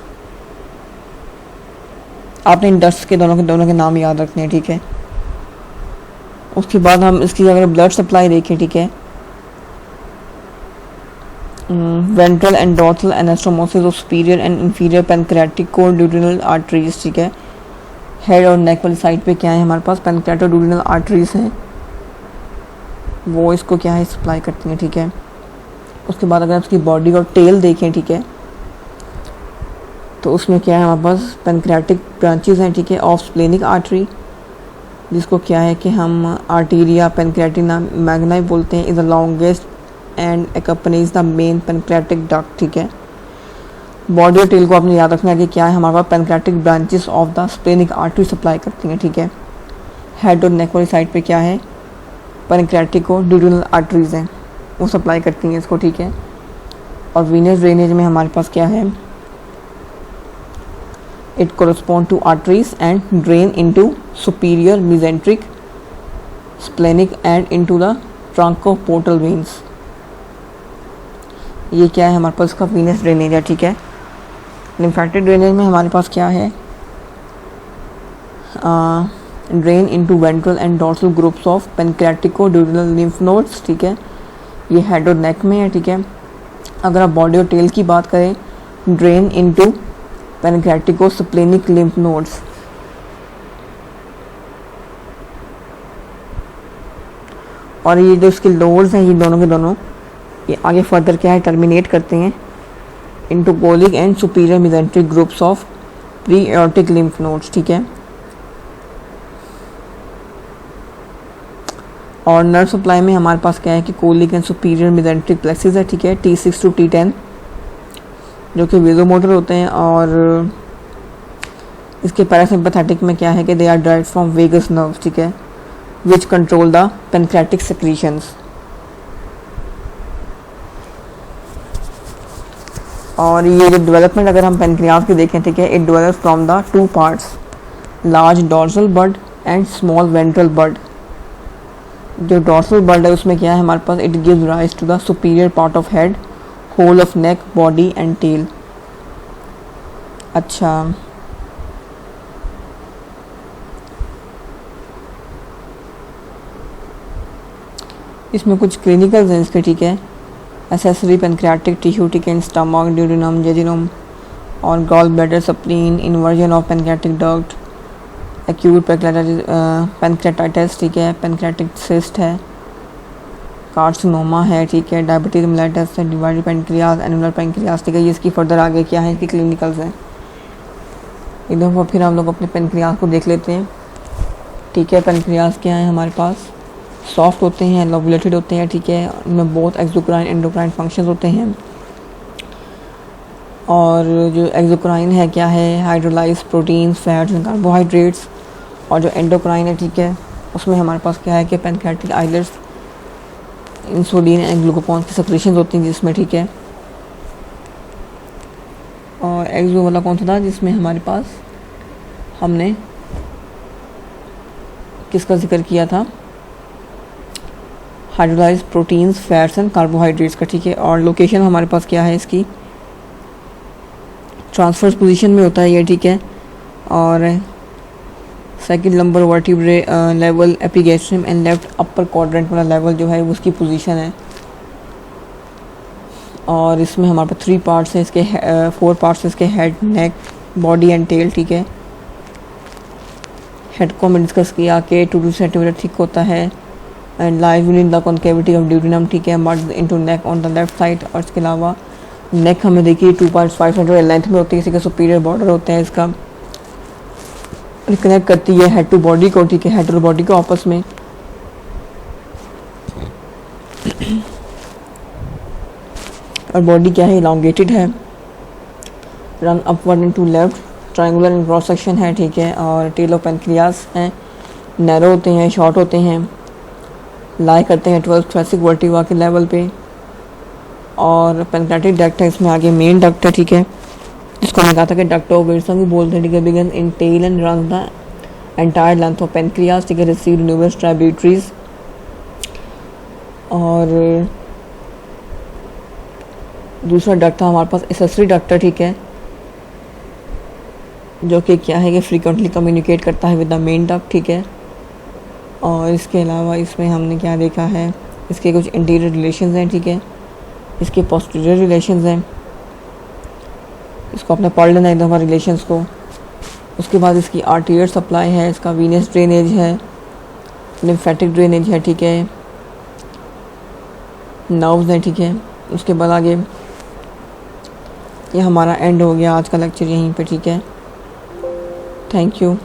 आपने इन डक्ट्स के दोनों के नाम याद रखने हैं, ठीक है। उसके बाद हम इसकी अगर ब्लड सप्लाई देखें, ठीक है, ventral and dorsal anastomosis of superior and inferior pancreatic coduodenal arteries, ठीक है। हेड और नेक वाली साइड पे क्या है हमारे पास पेनक्रियाटोडुडिनल आर्टरीज हैं, वो इसको क्या है सप्लाई करती हैं, ठीक है। उसके बाद अगर उसकी बॉडी और टेल देखें, ठीक है, तो उसमें क्या है हमारे पास पेनक्रियाटिक ब्रांचेस हैं, ठीक है, ऑफ स्प्लेनिक आर्टरी, जिसको क्या है कि हम आर्टीरिया पेनक्रियाटिना मैग्नाई बोलते हैं, is the longest and accompanies the main pancreatic duct, ठीक है। बॉडी और टेल को आपने याद रखना है कि क्या है हमारे पास pancreatic branches of the splenic artery supply करती हैं, ठीक है। हेड और नेक वाली साइड पे क्या है पेनक्रियाटिक और ड्यूडिनल आर्टरीज हैं, वो सप्लाई करती हैं इसको, ठीक है। और वीनस ड्रेनेज में हमारे पास क्या है, it correspond to arteries and drain into superior mesenteric splenic and into the truncoportal veins. ये क्या है हमारे पास इसका वीनस ड्रेनेज है, ठीक है। लिम्फेटिक ड्रेनेज में हमारे पास क्या है, drain into ventral and dorsal groups of pancreaticoduodenal lymph nodes, ठीक है, ये हेड और नेक में है, ठीक है। अगर आप बॉडी और टेल की बात करें, ड्रेन इनटू पेनक्रियाटिको-स्प्लेनिक लिम्फ नोड्स। और ये जो इसके लोअर्स हैं, ये दोनों के दोनों ये आगे फर्दर क्या है टर्मिनेट करते हैं into colic and superior mesenteric groups of pre aortic lymph nodes, ठीक है। और नर्व सप्लाई में हमारे पास क्या है कि colic and superior mesenteric plexus है, ठीक है, T6 टू T10, जो कि वेजोमोटर होते हैं। और इसके पैरासिम्पैथेटिक में क्या है कि they are direct from vagus nerves, ठीक है, which control the pancreatic secretions. और ये जो डेवलपमेंट अगर हम पेनक्रियाज की देखें, ठीक है, it develops from the two parts, large dorsal bud and small ventral bud. जो डॉर्सल बड है उसमें क्या है हमारे पास, it gives rise to the superior part of head, whole of neck, body and tail. अच्छा, इसमें कुछ क्लिनिकल्स हैं इसके, ठीक है, एसेसरी पेनक्रियाटिक टिश्यू, ठीक है, स्टमक, ड्यूडेनम, जेजुनम और gall bladder, spleen, inversion of pancreatic duct, acute pancreatitis, ठीक है, पेनक्रियाटिक सिस्ट है, कार्सिनोमा है, ठीक है, डायबिटीज मेलिटस है, डिवाइडेड पेनक्रियाज, एनुलर पेनक्रियाज, ठीक है। ये इसकी फर्दर आगे क्या है, इसकी क्लिनिकल्स हैं। एक दफ़ा फिर हम लोग अपने पेनक्रियाज को देख लेते हैं, ठीक है। पेनक्रियाज क्या है हमारे पास, सॉफ्ट होते हैं, लोबुलेटेड होते हैं, ठीक है, इनमें बहुत एक्सोक्राइन एंडोक्राइन फंक्शंस होते हैं। और जो एक्सोक्राइन है क्या है, hydrolyse proteins, fats and carbohydrates. और जो एंडोक्राइन है, ठीक है, उसमें हमारे पास क्या है कि पैनक्रियाटिक आइलेट्स, इंसुलिन एंड ग्लूकोकॉन की सेक्रेशंस होती हैं जिसमें, ठीक है। और एक्सो वाला कौन सा था जिसमें हमारे पास हमने किसका जिक्र किया था, hydrolyse proteins, fats and carbohydrates का, ठीक है। और लोकेशन हमारे पास क्या है इसकी, ट्रांसफर्स पोजीशन में होता है ये, ठीक है। और second number vertebrae level, epigastrium and left upper quadrant वाला लेवल जो है उसकी पोजीशन है। और इसमें हमारे पास 3 पार्ट्स हैं इसके, 4 पार्ट्स इसके, head, neck, body and tail, ठीक है। हेड को हमने डिस्कस किया कि 2 सेंटीमीटर थिक होता है and lies with in the concavity of duodenum, ठीक है, merge into neck on the left side. और इसके अलावा नेक हमें देखिए 2.5 सेंटीमीटर लेंथ में होती है, किसी का सुपीरियर बॉर्डर होता है इसका, कनेक्ट करती है हेड टू बॉडी को, ठीक है, हेड और बॉडी को आपस में। और बॉडी क्या है, इलांगेटेड है, run upward into left, triangular in cross section है, ठीक है। और टेल ऑफ पेनक्रियास हैं, नैरो होते हैं, शॉर्ट होते हैं, लाई करते हैं 12th thoracic वर्टिब्रा के लेवल पे। और पेनक्रियाटिक डक्ट है, इसमें आगे मेन डक्ट है, ठीक है, जिसको मैंने कहा था कि डक्ट ऑफ विल्सन भी बोलते हैं, ठीक है, begin in tail and run the entire length of pancreas, ठीक है, रिसीव न्यूमरस ट्राइब्यूटरीज। और दूसरा डक्ट था हमारे पास एसेसरी डक्ट है, ठीक है, जो कि क्या है कि फ्रीक्वेंटली कम्युनिकेट करता है विद द मेन डक्ट, ठीक है। और इसके अलावा इसमें हमने क्या देखा है, इसके कुछ इंटीरियर रिलेशंस हैं, ठीक है, इसके पोस्टीरियर रिलेशंस हैं, इसको आपने पढ़ लेना एक दफ़ा रिलेशंस को। उसके बाद इसकी आर्टीरियल सप्लाई है, इसका वीनस ड्रेनेज है, लिम्फेटिक ड्रेनेज है, ठीक है, नर्व्स हैं, ठीक है। उसके बाद आगे ये हमारा एंड हो गया आज का लेक्चर यहीं पे, ठीक है। Thank you.